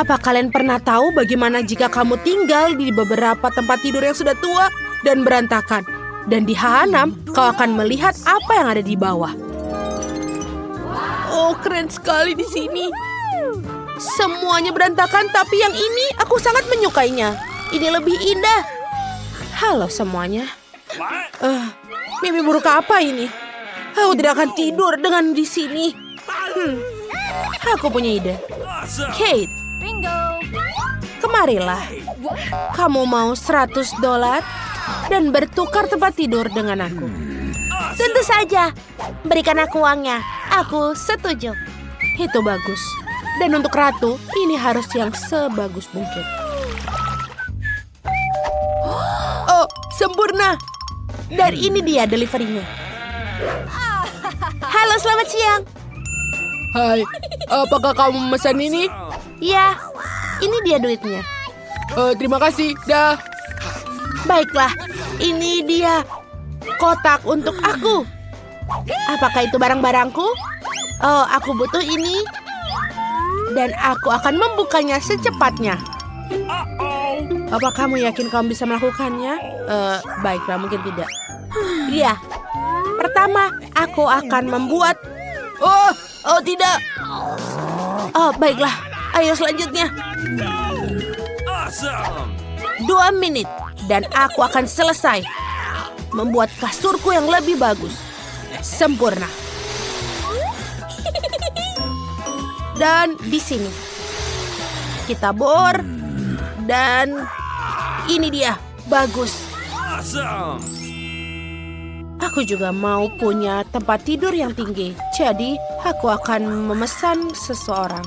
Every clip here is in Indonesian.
Apa kalian pernah tahu bagaimana jika kamu tinggal di beberapa tempat tidur yang sudah tua dan berantakan? Dan di H6, kau akan melihat apa yang ada di bawah. Oh, keren sekali di sini. Semuanya berantakan, tapi yang ini aku sangat menyukainya. Ini lebih indah. Halo semuanya. Mimpi buruk apa ini? Aku tidak akan tidur dengan di sini. Aku punya ide. Kate, kemarilah. Kamu mau $100 dan bertukar tempat tidur dengan aku? Tentu saja. Berikan aku uangnya. Aku setuju. Itu bagus. Dan untuk ratu, ini harus yang sebagus mungkin. Oh, sempurna. Dan ini dia deliverynya. Halo, selamat siang. Hai, apakah kamu memesan ini? Ya, ini dia duitnya. Terima kasih, dah. Baiklah, ini dia kotak untuk aku. Apakah itu barang-barangku? Oh, aku butuh ini. Dan aku akan membukanya secepatnya. Apa kamu yakin kamu bisa melakukannya? Baiklah, mungkin tidak. Iya. Pertama, aku akan membuat... Oh tidak. Oh, baiklah. Ayo selanjutnya. 2 menit. Dan aku akan selesai membuat kasurku yang lebih bagus. Sempurna. Dan di sini kita bor. Dan ini dia, bagus. Aku juga mau punya tempat tidur yang tinggi. Jadi aku akan memesan seseorang.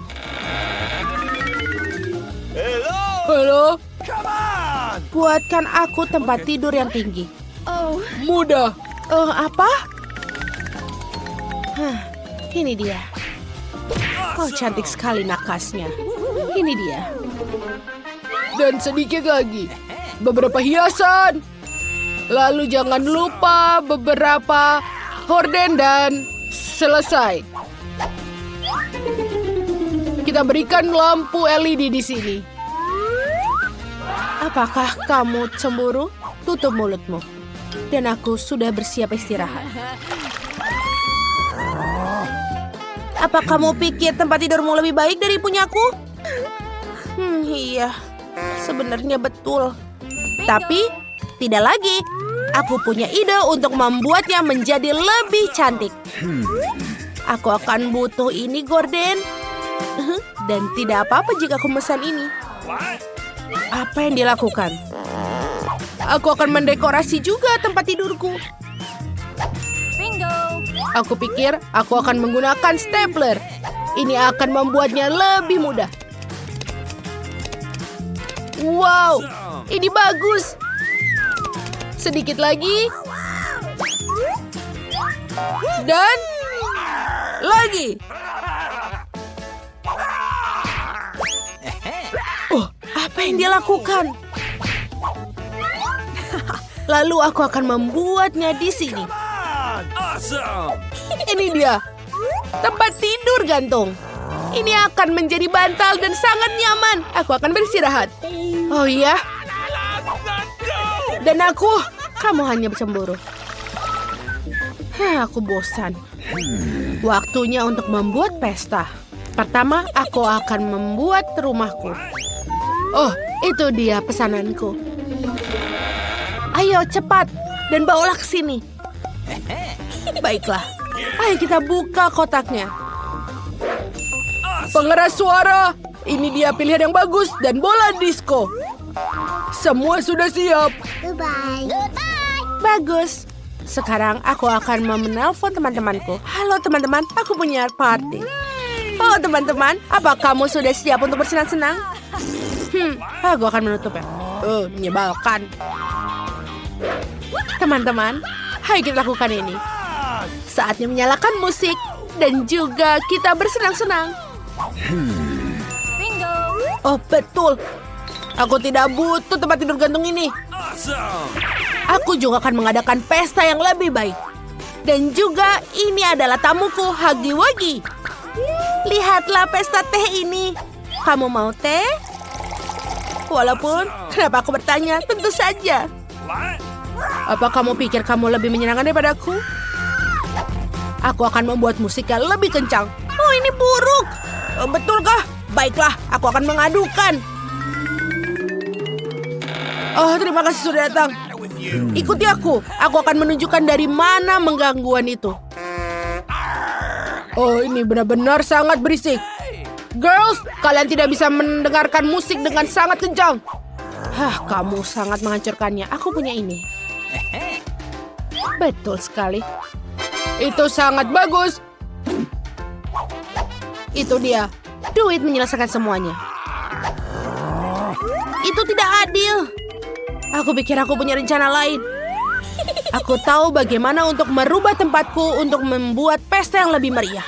Halo? Buatkan aku tempat tidur yang tinggi. Mudah. Apa? Ini dia. Oh, cantik sekali nakasnya. Ini dia. Dan sedikit lagi. Beberapa hiasan. Lalu jangan lupa beberapa horden dan selesai. Kita berikan lampu LED di sini. Apakah kamu cemburu? Tutup mulutmu. Dan aku sudah bersiap istirahat. Apa kamu pikir tempat tidurmu lebih baik dari punyaku? Iya, sebenarnya betul. Tapi, tidak lagi. Aku punya ide untuk membuatnya menjadi lebih cantik. Aku akan butuh ini, Gordon. Dan tidak apa-apa jika aku memesan ini. Apa yang dilakukan? Aku akan mendekorasi juga tempat tidurku. Aku pikir aku akan menggunakan stapler. Ini akan membuatnya lebih mudah. Wow, ini bagus. Sedikit lagi. Dan lagi. Oh, apa yang dia lakukan? Lalu aku akan membuatnya di sini. Ini dia, tempat tidur gantung. Ini akan menjadi bantal dan sangat nyaman. Aku akan beristirahat. Oh iya? Dan kamu hanya cemburu. Aku bosan. Waktunya untuk membuat pesta. Pertama, aku akan membuat rumahku. Oh, itu dia pesananku. Ayo cepat dan bawalah ke sini. Baiklah, ayo kita buka kotaknya. Pengeras suara, ini dia pilihan yang bagus dan bola disco. Semua sudah siap. Goodbye. Bagus. Sekarang aku akan menelpon teman-temanku. Halo teman-teman, aku punya party. Oh teman-teman, apa kamu sudah siap untuk bersenang-senang? Aku akan menutupnya. Menyebalkan. Teman-teman, ayo kita lakukan ini. Saatnya menyalakan musik dan juga kita bersenang-senang. Oh betul. Aku tidak butuh tempat tidur gantung ini. Aku juga akan mengadakan pesta yang lebih baik. Dan juga ini adalah tamuku, Huggy Wuggy. Lihatlah pesta teh ini. Kamu mau teh? Walaupun, kenapa aku bertanya? Tentu saja. Apa kamu pikir kamu lebih menyenangkan daripada aku? Aku akan membuat musiknya lebih kencang. Oh, ini buruk. Betulkah? Baiklah, aku akan mengadukan. Oh, terima kasih sudah datang. Ikuti aku. Aku akan menunjukkan dari mana menggangguan itu. Oh, ini benar-benar sangat berisik. Girls, kalian tidak bisa mendengarkan musik dengan sangat kencang. Kamu sangat menghancurkannya. Aku punya ini. Betul sekali. Itu sangat bagus. Itu dia. Duit menyelesaikan semuanya. Itu tidak adil. Aku pikir aku punya rencana lain. Aku tahu bagaimana untuk merubah tempatku untuk membuat pesta yang lebih meriah.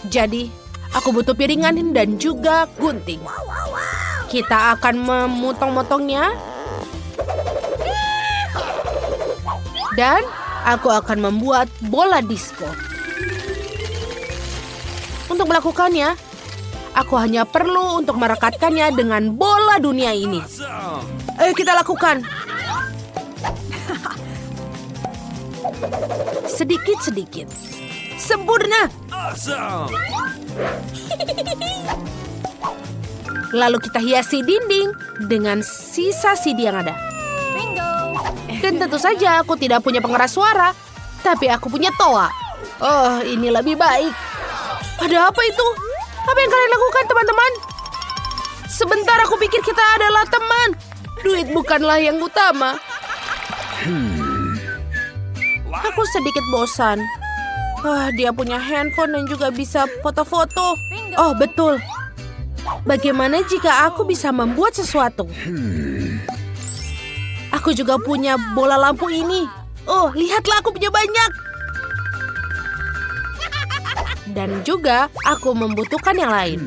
Jadi, aku butuh piringan dan juga gunting. Kita akan memotong-motongnya. Dan aku akan membuat bola disco. Untuk melakukannya, aku hanya perlu untuk merekatkannya dengan bola dunia ini. Ayo kita lakukan. Sedikit-sedikit. Sempurna. Lalu kita hiasi dinding dengan sisa CD yang ada. Dan tentu saja aku tidak punya pengeras suara, tapi aku punya toa. Oh, ini lebih baik. Ada apa itu? Apa yang kalian lakukan, teman-teman? Sebentar, aku pikir kita adalah teman. Duit bukanlah yang utama. Aku sedikit bosan. Dia punya handphone dan juga bisa foto-foto. Oh, betul. Bagaimana jika aku bisa membuat sesuatu? Aku juga punya bola lampu ini. Oh, lihatlah aku punya banyak. Dan juga aku membutuhkan yang lain.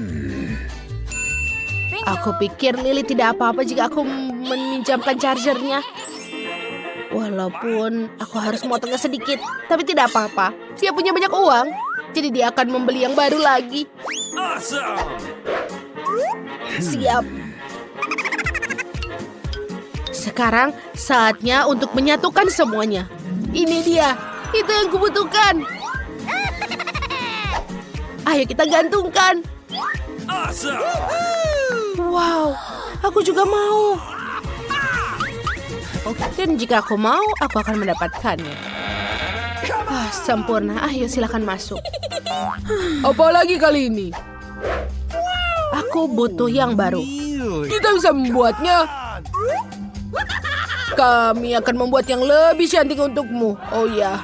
Aku pikir Lily tidak apa-apa jika aku meminjamkan chargernya. Walaupun aku harus motongnya sedikit, tapi tidak apa-apa. Dia punya banyak uang, jadi dia akan membeli yang baru lagi. Siap. Sekarang saatnya untuk menyatukan semuanya. Ini dia, itu yang kubutuhkan. Ayo kita gantungkan. Wow, aku juga mau. Dan jika aku mau, aku akan mendapatkannya. Sempurna, ayo silakan masuk. Apalagi kali ini? Aku butuh yang baru. Kita bisa membuatnya. Kami akan membuat yang lebih cantik untukmu. Oh ya.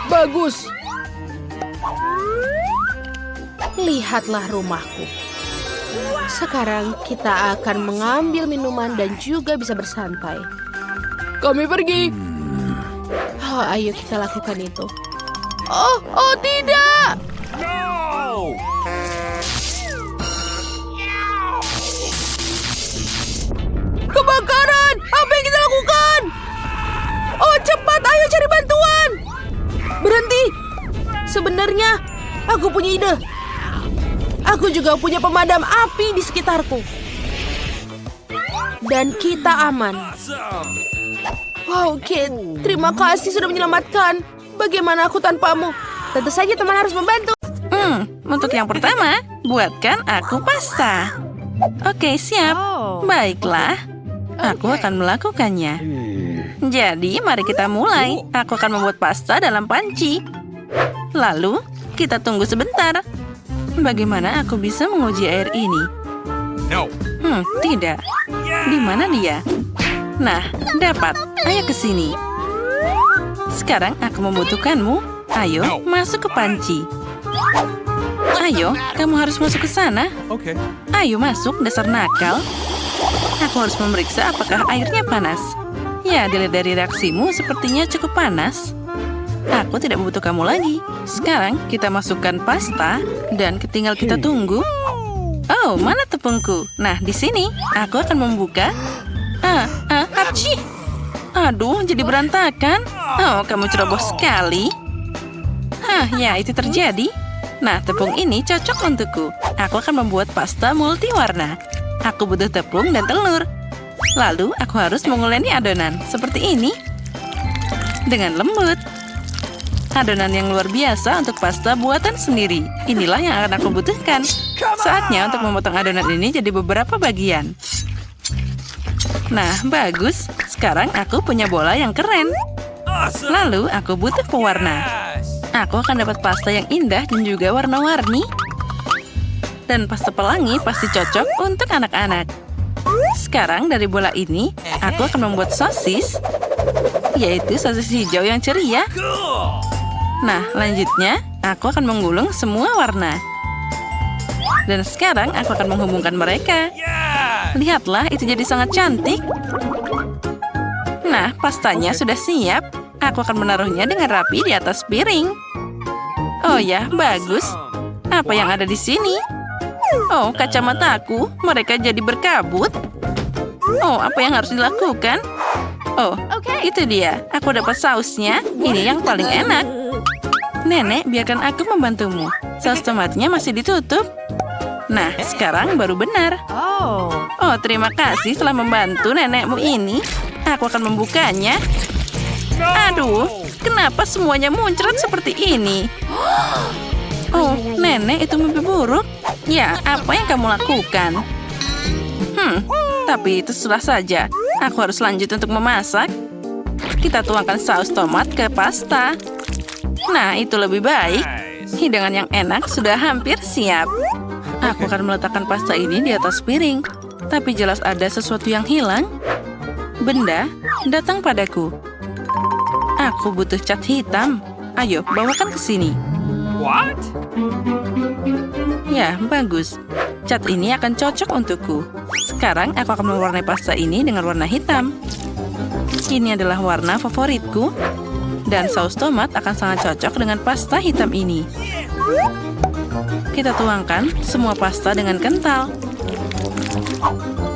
Bagus. Lihatlah rumahku. Sekarang kita akan mengambil minuman dan juga bisa bersantai. Kami pergi. Ayo kita lakukan itu. Oh tidak. No. Kebakaran! Apa yang kita lakukan? Oh, cepat, ayo cari bantuan. Berhenti. Sebenarnya, aku punya ide. Aku juga punya pemadam api di sekitarku. Dan kita aman. Wow, Kit, terima kasih sudah menyelamatkan. Bagaimana aku tanpamu? Tentu saja teman harus membantu. Untuk yang pertama, buatkan aku pasta. Oke, siap. Baiklah, aku akan melakukannya. Jadi, mari kita mulai. Aku akan membuat pasta dalam panci. Lalu, kita tunggu sebentar. Bagaimana aku bisa menguji air ini? Tidak. Di mana dia? Nah, dapat. Ayo ke sini. Sekarang aku membutuhkanmu. Ayo, masuk ke panci. Ayo, kamu harus masuk ke sana. Ayo masuk, dasar nakal. Aku harus memeriksa apakah airnya panas. Ya, dilihat dari reaksimu sepertinya cukup panas. Aku tidak membutuh kamu lagi. Sekarang kita masukkan pasta dan tinggal kita tunggu. Oh, mana tepungku? Nah, di sini aku akan membuka. Hapci. Aduh, jadi berantakan. Oh, kamu ceroboh sekali. Ya, itu terjadi. Nah, tepung ini cocok untukku. Aku akan membuat pasta multiwarna. Aku butuh tepung dan telur. Lalu, aku harus menguleni adonan seperti ini. Dengan lembut. Adonan yang luar biasa untuk pasta buatan sendiri. Inilah yang akan aku butuhkan. Saatnya untuk memotong adonan ini jadi beberapa bagian. Nah, bagus. Sekarang aku punya bola yang keren. Lalu, aku butuh pewarna. Aku akan dapat pasta yang indah dan juga warna-warni. Dan pasta pelangi pasti cocok untuk anak-anak. Sekarang dari bola ini, aku akan membuat sosis. Yaitu sosis hijau yang ceria. Nah, lanjutnya, aku akan menggulung semua warna. Dan sekarang aku akan menghubungkan mereka. Lihatlah, itu jadi sangat cantik. Nah, pastanya sudah siap. Aku akan menaruhnya dengan rapi di atas piring. Oh ya, bagus. Apa yang ada di sini? Oh, kacamataku. Mereka jadi berkabut. Oh, apa yang harus dilakukan? Oh, itu dia. Aku dapat sausnya. Ini yang paling enak. Nenek, biarkan aku membantumu. Saus tomatnya masih ditutup. Nah, sekarang baru benar. Oh, terima kasih telah membantu nenekmu ini. Aku akan membukanya. Aduh, kenapa semuanya muncrat seperti ini? Oh, nenek, itu mimpi buruk. Ya, apa yang kamu lakukan? Tapi itu sudah saja. Aku harus lanjut untuk memasak. Kita tuangkan saus tomat ke pasta. Nah, itu lebih baik. Hidangan yang enak sudah hampir siap. Aku akan meletakkan pasta ini di atas piring. Tapi jelas ada sesuatu yang hilang. Benda datang padaku. Aku butuh cat hitam. Ayo, bawakan ke sini. What? Ya, bagus. Cat ini akan cocok untukku. Sekarang aku akan mewarnai pasta ini dengan warna hitam. Ini adalah warna favoritku. Dan saus tomat akan sangat cocok dengan pasta hitam ini. Kita tuangkan semua pasta dengan kental.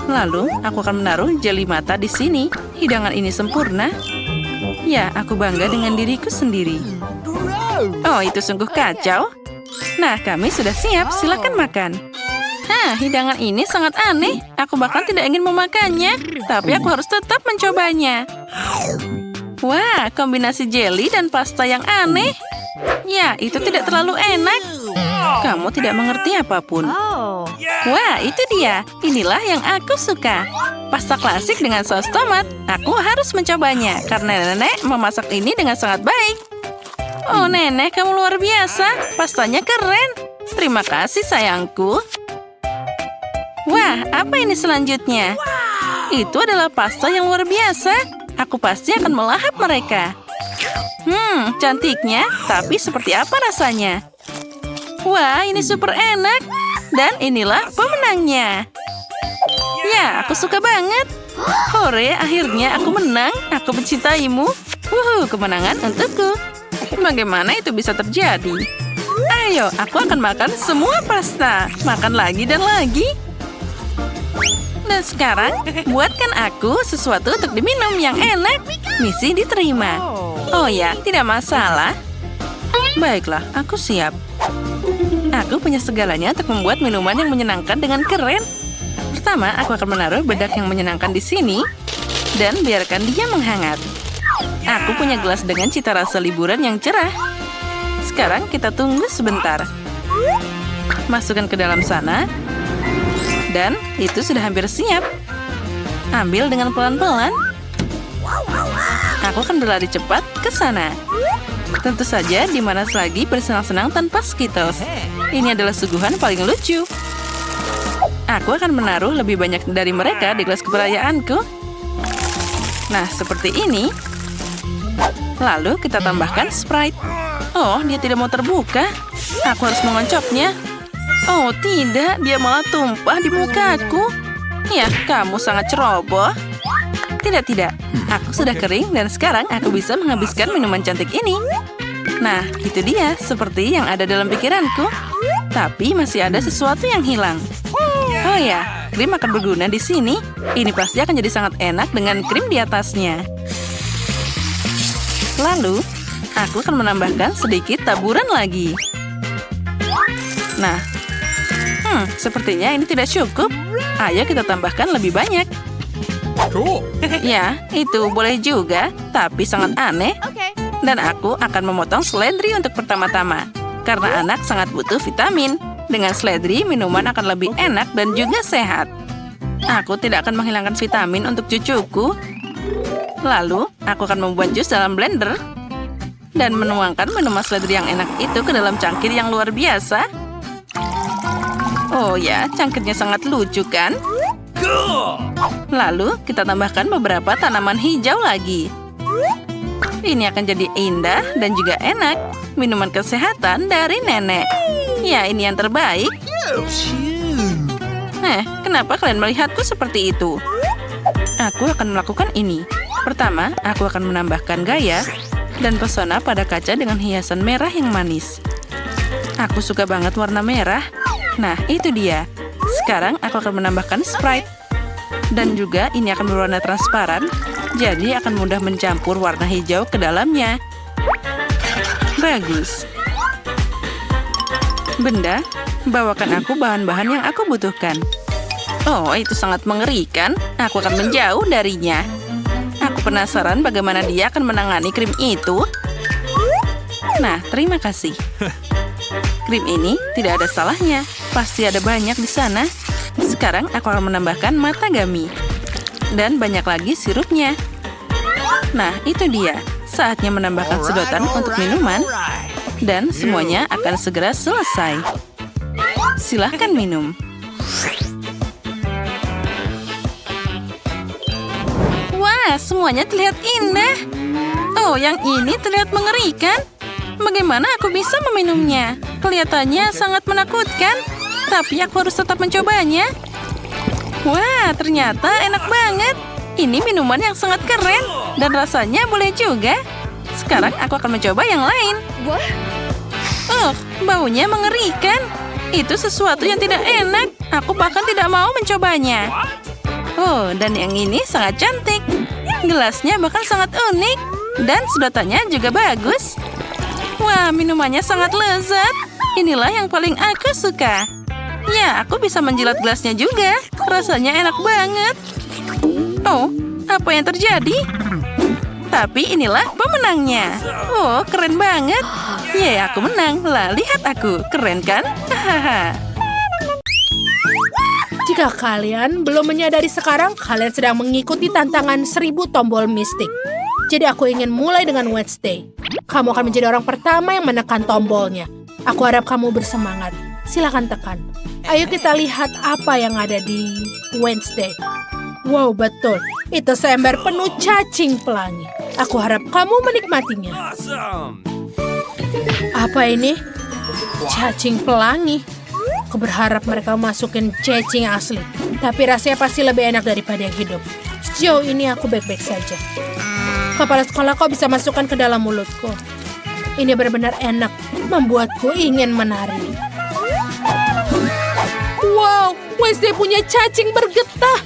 Lalu, aku akan menaruh jeli mata di sini. Hidangan ini sempurna. Ya, aku bangga dengan diriku sendiri. Oh, itu sungguh kacau. Nah, kami sudah siap. Silakan makan. Hidangan ini sangat aneh. Aku bahkan tidak ingin memakannya. Tapi aku harus tetap mencobanya. Wah, kombinasi jelly dan pasta yang aneh. Ya, itu tidak terlalu enak. Kamu tidak mengerti apapun. Wah, itu dia. Inilah yang aku suka. Pasta klasik dengan saus tomat. Aku harus mencobanya karena nenek memasak ini dengan sangat baik. Oh, nenek, kamu luar biasa. Pastanya keren. Terima kasih, sayangku. Wah, apa ini selanjutnya? Itu adalah pasta yang luar biasa. Aku pasti akan melahap mereka. Cantiknya. Tapi seperti apa rasanya? Wah, ini super enak. Dan inilah pemenangnya. Ya, aku suka banget. Hore, akhirnya aku menang. Aku mencintaimu. Kemenangan untukku. Bagaimana itu bisa terjadi? Ayo, aku akan makan semua pasta. Makan lagi dan lagi. Dan sekarang, buatkan aku sesuatu untuk diminum yang enak. Misi diterima. Oh ya, tidak masalah. Baiklah, aku siap. Aku punya segalanya untuk membuat minuman yang menyenangkan dengan keren. Pertama, aku akan menaruh bedak yang menyenangkan di sini. Dan biarkan dia menghangat. Aku punya gelas dengan cita rasa liburan yang cerah. Sekarang kita tunggu sebentar. Masukkan ke dalam sana. Dan itu sudah hampir siap. Ambil dengan pelan-pelan. Aku akan berlari cepat ke sana. Tentu saja di mana lagi bersenang-senang tanpa Skittles. Ini adalah suguhan paling lucu. Aku akan menaruh lebih banyak dari mereka di gelas keperayaanku. Nah, seperti ini. Lalu kita tambahkan Sprite. Oh, dia tidak mau terbuka. Aku harus mengoncopnya. Oh, tidak. Dia malah tumpah di mukaku. Ya, kamu sangat ceroboh. Tidak. Aku sudah kering dan sekarang aku bisa menghabiskan minuman cantik ini. Nah, itu dia. Seperti yang ada dalam pikiranku. Tapi masih ada sesuatu yang hilang. Oh ya, krim akan berguna di sini. Ini pasti akan jadi sangat enak dengan krim di atasnya. Lalu, aku akan menambahkan sedikit taburan lagi. Nah, sepertinya ini tidak cukup. Ayo kita tambahkan lebih banyak. Ya, itu boleh juga, tapi sangat aneh. Dan aku akan memotong seledri untuk pertama-tama. Karena anak sangat butuh vitamin. Dengan seledri, minuman akan lebih enak dan juga sehat. Aku tidak akan menghilangkan vitamin untuk cucuku. Lalu, aku akan membuat jus dalam blender. Dan menuangkan minuman seledri yang enak itu ke dalam cangkir yang luar biasa. Oh ya, cangkirnya sangat lucu kan? Lalu, kita tambahkan beberapa tanaman hijau lagi. Ini akan jadi indah dan juga enak. Minuman kesehatan dari nenek. Ya, ini yang terbaik. Kenapa kalian melihatku seperti itu? Aku akan melakukan ini. Pertama, aku akan menambahkan gaya dan pesona pada kaca dengan hiasan merah yang manis. Aku suka banget warna merah. Nah, itu dia. Sekarang aku akan menambahkan Sprite. Dan juga ini akan berwarna transparan, jadi akan mudah mencampur warna hijau ke dalamnya. Bagus. Benda, bawakan aku bahan-bahan yang aku butuhkan. Oh, itu sangat mengerikan. Aku akan menjauh darinya. Aku penasaran bagaimana dia akan menangani krim itu. Nah, terima kasih. Krim ini tidak ada salahnya. Pasti ada banyak di sana. Sekarang aku akan menambahkan matagami. Dan banyak lagi sirupnya. Nah, itu dia. Saatnya menambahkan sedotan untuk minuman. Dan semuanya akan segera selesai. Silahkan minum. Wah, semuanya terlihat indah. Oh, yang ini terlihat mengerikan. Bagaimana aku bisa meminumnya? Kelihatannya sangat menakutkan. Tapi aku harus tetap mencobanya. Wah, ternyata enak banget. Ini minuman yang sangat keren. Dan rasanya boleh juga. Sekarang aku akan mencoba yang lain. Baunya mengerikan. Itu sesuatu yang tidak enak. Aku bahkan tidak mau mencobanya. Oh, dan yang ini sangat cantik. Gelasnya bahkan sangat unik. Dan sedotannya juga bagus. Wah, minumannya sangat lezat. Inilah yang paling aku suka. Ya, aku bisa menjilat gelasnya juga. Rasanya enak banget. Oh, apa yang terjadi? Tapi inilah pemenangnya. Oh, keren banget. Yeay, aku menang. Lah, lihat aku. Keren kan? Hahaha. Jika kalian belum menyadari sekarang, kalian sedang mengikuti tantangan 1000 tombol mistik. Jadi aku ingin mulai dengan Wednesday. Kamu akan menjadi orang pertama yang menekan tombolnya. Aku harap kamu bersemangat. Silakan tekan. Ayo kita lihat apa yang ada di Wednesday. Wow, betul. Itu seember penuh cacing pelangi. Aku harap kamu menikmatinya. Apa ini? Cacing pelangi. Aku berharap mereka masukin cacing asli. Tapi rasanya pasti lebih enak daripada yang hidup. Sejauh ini aku baik-baik saja. Kepala sekolah kau bisa masukkan ke dalam mulutku. Ini benar-benar enak. Membuatku ingin menari. Wow, Wednesday punya cacing bergetah.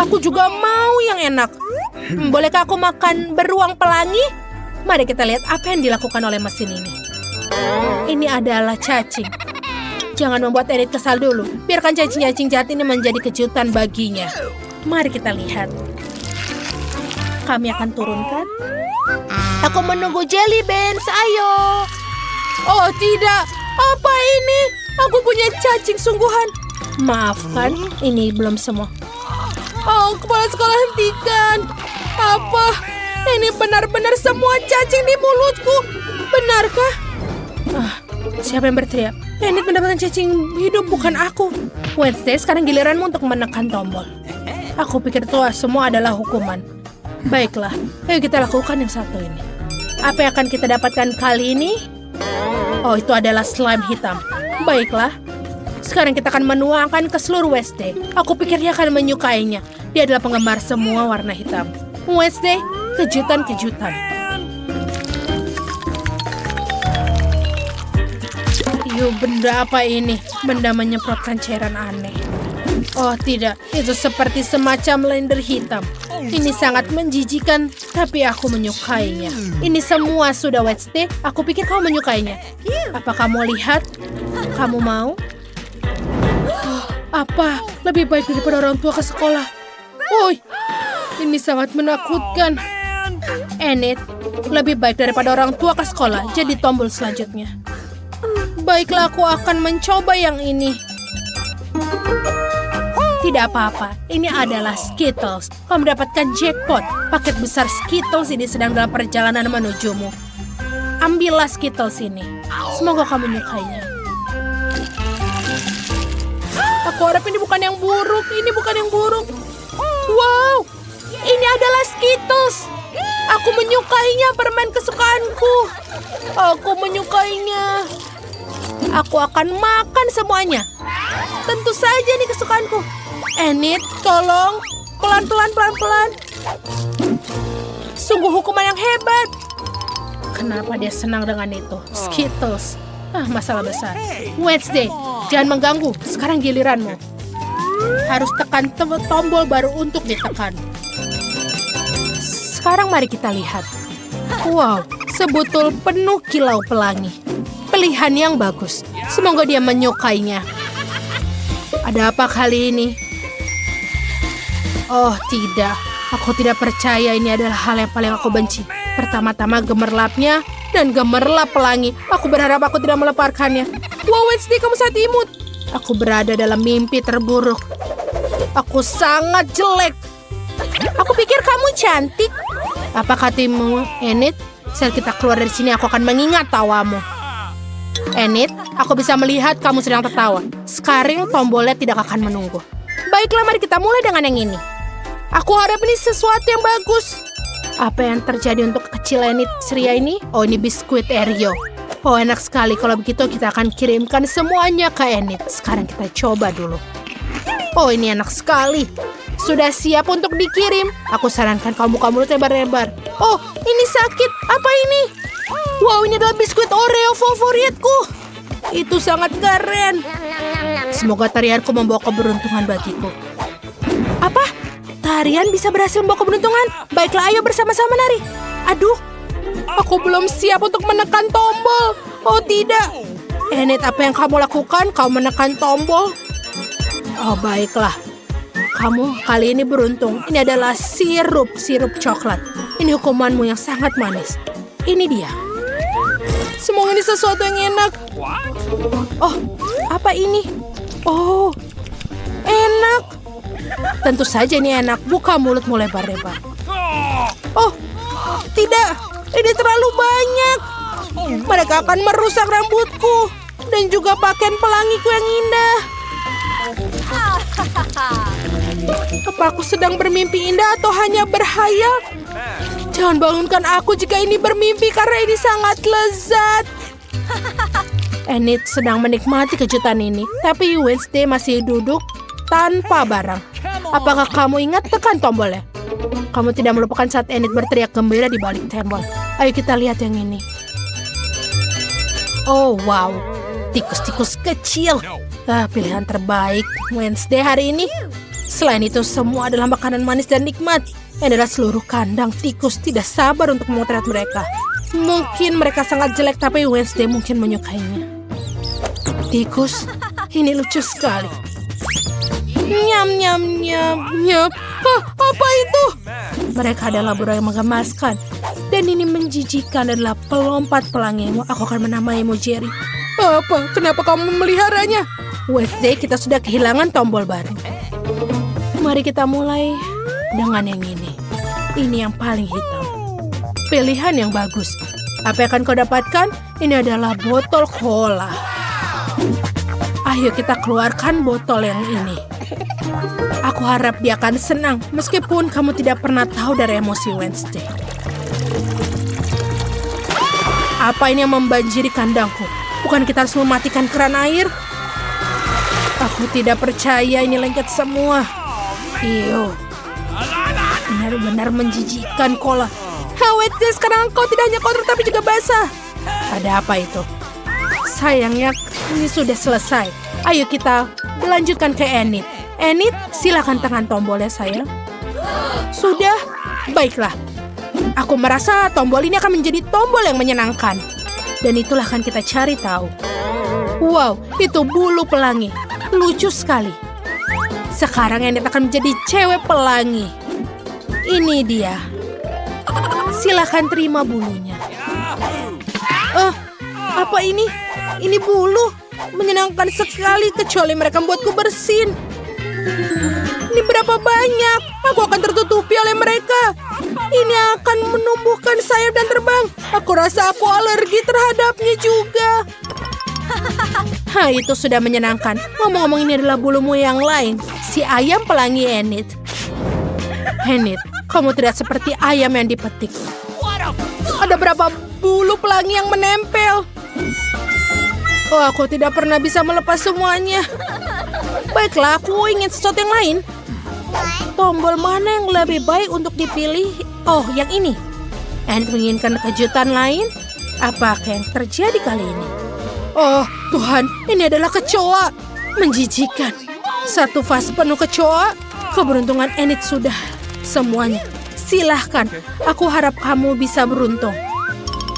Aku juga mau yang enak. Bolehkah aku makan beruang pelangi? Mari kita lihat apa yang dilakukan oleh mesin ini. Ini adalah cacing. Jangan membuat Enid kesal dulu. Biarkan cacing-cacing jahat ini menjadi kejutan baginya. Mari kita lihat. Kami akan turunkan. Aku menunggu jelly beans, ayo. Oh tidak, apa ini? Aku punya cacing sungguhan. Maafkan, ini belum semua. Oh, kepala sekolah hentikan. Apa? Ini benar-benar semua cacing di mulutku. Benarkah? Siapa yang berteriak? Enid mendapatkan cacing hidup, bukan aku. Wednesday, sekarang giliranmu untuk menekan tombol. Aku pikir tua semua adalah hukuman. Baiklah, ayo kita lakukan yang satu ini. Apa yang akan kita dapatkan kali ini? Oh, itu adalah slime hitam. Baiklah. Sekarang kita akan menuangkan ke seluruh Wednesday. Aku pikir dia akan menyukainya. Dia adalah penggemar semua warna hitam. Wednesday, kejutan-kejutan. Yuk, benda apa ini? Benda menyemprotkan cairan aneh. Oh tidak, itu seperti semacam blender hitam. Ini sangat menjijikan, tapi aku menyukainya. Ini semua sudah Wednesday, aku pikir kau menyukainya. Apa kamu lihat? Kamu mau? Apa? Lebih baik daripada orang tua ke sekolah. Woi, ini sangat menakutkan. Enid, lebih baik daripada orang tua ke sekolah. Jadi tombol selanjutnya. Baiklah, aku akan mencoba yang ini. Tidak apa-apa, ini adalah Skittles. Kau mendapatkan jackpot. Paket besar Skittles ini sedang dalam perjalanan menujumu. Ambillah Skittles ini. Semoga kamu menyukainya. Aku harap ini bukan yang buruk. Ini bukan yang buruk. Wow, ini adalah Skittles. Aku menyukainya, permen kesukaanku. Aku menyukainya. Aku akan makan semuanya. Tentu saja ini kesukaanku. Enid, tolong. Pelan-pelan, pelan-pelan. Sungguh hukuman yang hebat. Kenapa dia senang dengan itu? Skittles. Masalah besar. Wednesday, jangan mengganggu. Sekarang giliranmu. Harus tekan tombol baru untuk ditekan. Sekarang mari kita lihat. Wow, sebutul penuh kilau pelangi. Pilihan yang bagus. Semoga dia menyukainya. Ada apa kali ini? Oh tidak, aku tidak percaya ini adalah hal yang paling aku benci. Pertama-tama gemerlapnya dan gemerlap pelangi. Aku berharap aku tidak meleparkannya. Wow, Wednesday, kamu sangat imut. Aku berada dalam mimpi terburuk. Aku sangat jelek. Aku pikir kamu cantik. Apa katamu, Enid? Saat kita keluar dari sini, aku akan mengingat tawamu. Enid, aku bisa melihat kamu sedang tertawa. Sekarang tombolnya tidak akan menunggu. Baiklah, mari kita mulai dengan yang ini. Aku harap ini sesuatu yang bagus. Apa yang terjadi untuk kecil Enid ceria ini? Oh, ini biskuit Oreo. Oh, enak sekali. Kalau begitu kita akan kirimkan semuanya ke Enid. Sekarang kita coba dulu. Oh, ini enak sekali. Sudah siap untuk dikirim. Aku sarankan kamu buka mulut lebar-lebar. Oh, ini sakit. Apa ini? Wow, ini adalah biskuit Oreo favoritku. Itu sangat keren. Semoga tarianku membawa keberuntungan bagiku. Apa? Tarian bisa berhasil membawa keberuntungan? Baiklah, ayo bersama-sama nari. Aduh, aku belum siap untuk menekan tombol. Oh tidak. Enid, apa yang kamu lakukan? Kau menekan tombol? Oh baiklah. Kamu kali ini beruntung. Ini adalah sirup coklat. Ini hukumanmu yang sangat manis. Ini dia. Semoga ini sesuatu yang enak. Oh, apa ini? Oh, enak. Tentu saja ini enak. Buka mulutmu lebar-lebar. Oh, tidak. Ini terlalu banyak. Mereka akan merusak rambutku. Dan juga pakaian pelangiku yang indah. Apa aku sedang bermimpi indah atau hanya berhayal? Jangan bangunkan aku jika ini bermimpi karena ini sangat lezat. Enid sedang menikmati kejutan ini. Tapi Wednesday masih duduk tanpa barang. Apakah kamu ingat tekan tombolnya? Kamu tidak melupakan saat Enid berteriak gembira di balik tembok. Ayo kita lihat yang ini. Oh wow, tikus-tikus kecil. Pilihan terbaik Wednesday hari ini. Selain itu semua adalah makanan manis dan nikmat. Ini adalah seluruh kandang tikus tidak sabar untuk memotret mereka. Mungkin mereka sangat jelek tapi Wednesday mungkin menyukainya. Tikus, ini lucu sekali. Nyam nyam nyam nyam. Apa itu? Mereka adalah burung yang menggemaskan. Dan ini menjijikan adalah pelompat pelangimu. Aku akan menamaimu Jerry. Apa? Kenapa kamu memeliharanya? Wednesday, kita sudah kehilangan tombol baru. Mari kita mulai dengan yang ini. Ini yang paling hitam. Pilihan yang bagus. Apa yang akan kau dapatkan? Ini adalah botol cola. Ayo kita keluarkan botol yang ini. Aku harap dia akan senang. Meskipun kamu tidak pernah tahu dari emosi Wednesday. Apa ini yang membanjiri kandangku? Bukan kita harus mematikan keran air? Aku tidak percaya ini lengket semua. Iyo, benar-benar menjijikkan cola. Wednesday, sekarang kau tidak hanya kotor tapi juga basah. Ada apa itu? Sayangnya ini sudah selesai. Ayo kita lanjutkan ke Enid. Enid, silakan tekan tombolnya sayang. Sudah, baiklah. Aku merasa tombol ini akan menjadi tombol yang menyenangkan. Dan itulah akan kita cari tahu. Wow, itu bulu pelangi. Lucu sekali. Sekarang Enid akan menjadi cewek pelangi. Ini dia. Silakan terima bulunya. Apa ini? Ini bulu. Menyenangkan sekali kecuali mereka membuatku bersin. Ini berapa banyak? Aku akan tertutupi oleh mereka. Ini akan menumbuhkan sayap dan terbang. Aku rasa aku alergi terhadapnya juga. Itu sudah menyenangkan. Ngomong-ngomong, ini adalah bulumu yang lain. Si ayam pelangi Enid. Enid, kamu tidak seperti ayam yang dipetik. Ada berapa bulu pelangi yang menempel? Aku tidak pernah bisa melepas semuanya. Baiklah, aku ingin sesuatu yang lain. Tombol mana yang lebih baik untuk dipilih? Oh, yang ini. Enid menginginkan kejutan lain. Apakah yang terjadi kali ini? Oh, Tuhan, ini adalah kecoa. Menjijikan. Satu vas penuh kecoa. Keberuntungan Enid sudah semuanya. Silahkan, aku harap kamu bisa beruntung.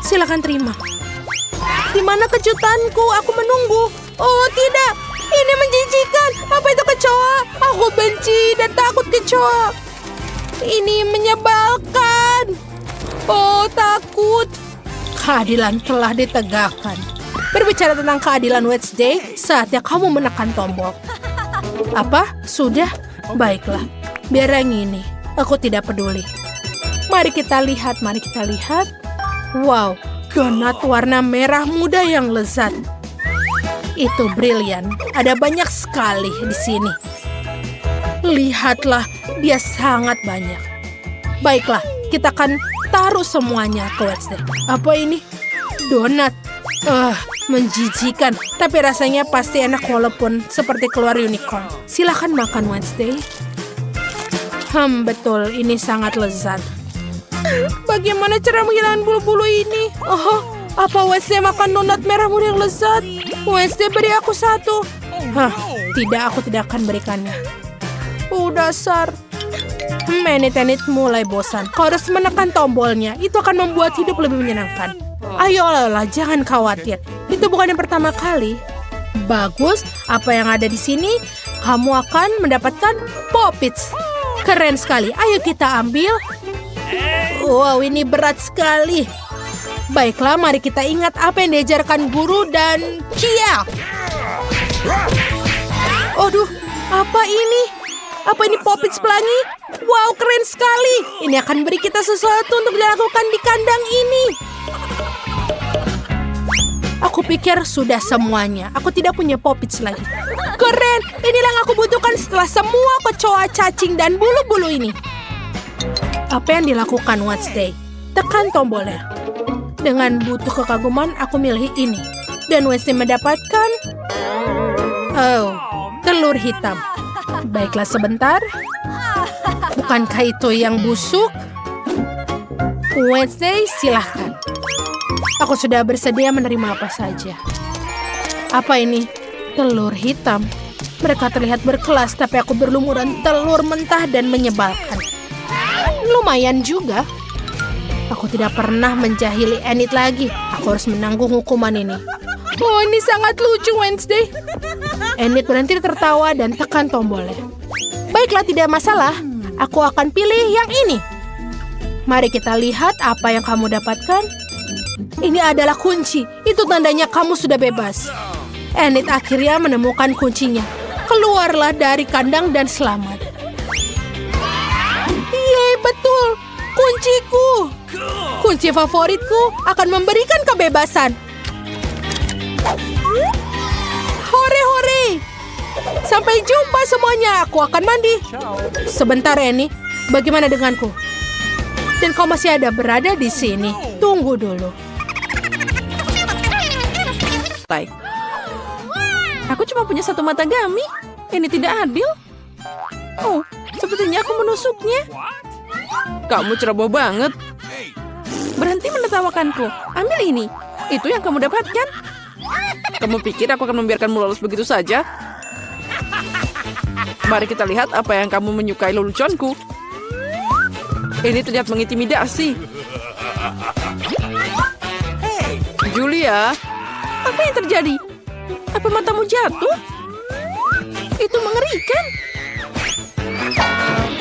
Silahkan terima. Di mana kejutanku? Aku menunggu. Oh, tidak. Ini menjijikan. Apa itu kecoa? Aku benci dan takut kecoa. Ini menyebalkan. Oh, takut. Keadilan telah ditegakkan. Berbicara tentang keadilan Wednesday, saatnya kamu menekan tombol. Apa? Sudah? Baiklah. Biar yang ini. Aku tidak peduli. Mari kita lihat, mari kita lihat. Wow, donat warna merah muda yang lezat. Itu brilian. Ada banyak sekali di sini. Lihatlah, dia sangat banyak. Baiklah, kita akan taruh semuanya ke Wednesday. Apa ini? Donat. Menjijikan. Tapi rasanya pasti enak walaupun seperti keluar unicorn. Silakan makan Wednesday. Betul, ini sangat lezat. Bagaimana cara menghilangkan bulu-bulu ini? Oh, apa Wednesday makan donat merah muda yang lezat? Wednesday, beri aku satu. Tidak, aku tidak akan berikannya. Dasar. Enid mulai bosan. Kau harus menekan tombolnya. Itu akan membuat hidup lebih menyenangkan. Ayolah, jangan khawatir. Itu bukan yang pertama kali. Bagus, apa yang ada di sini? Kamu akan mendapatkan Poppits. Keren sekali. Ayo kita ambil. Wow, ini berat sekali. Baiklah, mari kita ingat apa yang diajarkan guru dan Kia. Aduh, apa ini? Apa ini Poppits pelangi? Wow, keren sekali. Ini akan beri kita sesuatu untuk dilakukan di kandang ini. Aku pikir sudah semuanya. Aku tidak punya Poppits lagi. Keren, inilah yang aku butuhkan setelah semua kecoa, cacing, dan bulu-bulu ini. Apa yang dilakukan Wednesday? Tekan tombolnya. Dengan butuh kekaguman, aku milih ini. Dan Wednesday mendapatkan... telur hitam. Baiklah sebentar. Bukankah itu yang busuk? Wednesday, silahkan. Aku sudah bersedia menerima apa saja. Apa ini? Telur hitam. Mereka terlihat berkelas, tapi aku berlumuran telur mentah dan menyebalkan. Lumayan juga. Aku tidak pernah menjahili Enid lagi. Aku harus menanggung hukuman ini. Oh, ini sangat lucu, Wednesday. Enid berhenti tertawa dan tekan tombolnya. Baiklah, tidak masalah. Aku akan pilih yang ini. Mari kita lihat apa yang kamu dapatkan. Ini adalah kunci. Itu tandanya kamu sudah bebas. Enid akhirnya menemukan kuncinya. Keluarlah dari kandang dan selamat. Yeay, betul. Kunciku. Kunci favoritku akan memberikan kebebasan. Hore-hore. Sampai jumpa semuanya. Aku akan mandi. Sebentar, Annie. Bagaimana denganku? Dan kau masih ada berada di sini. Tunggu dulu. Baik. Aku cuma punya satu mata gami. Ini tidak adil. Oh, sepertinya aku menusuknya. Kamu ceroboh banget. Berhenti menertawakanku. Ambil ini. Itu yang kamu dapatkan. Kamu pikir aku akan membiarkanmu lolos begitu saja? Mari kita lihat apa yang kamu menyukai leluconku. Ini terlihat mengintimidasi. Julia, apa yang terjadi? Apa matamu jatuh? Itu mengerikan.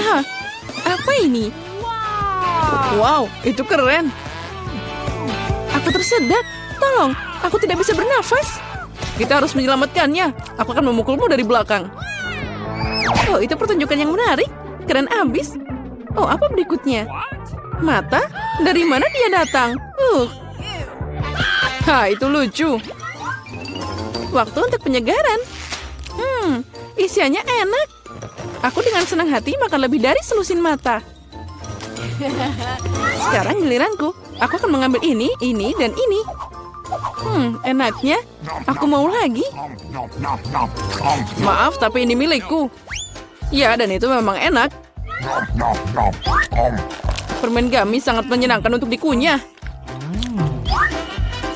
Hah, apa ini? Wow, itu keren. Aku tersedak. Tolong, aku tidak bisa bernafas. Kita harus menyelamatkannya. Aku akan memukulmu dari belakang. Oh, itu pertunjukan yang menarik. Keren abis. Oh, apa berikutnya? Mata? Dari mana dia datang? Itu lucu. Waktu untuk penyegaran. Isiannya enak. Aku dengan senang hati makan lebih dari selusin mata. Sekarang giliranku. Aku akan mengambil ini, dan ini. Enaknya. Aku mau lagi. Maaf, tapi ini milikku. Ya, dan itu memang enak. Permen gummy sangat menyenangkan untuk dikunyah.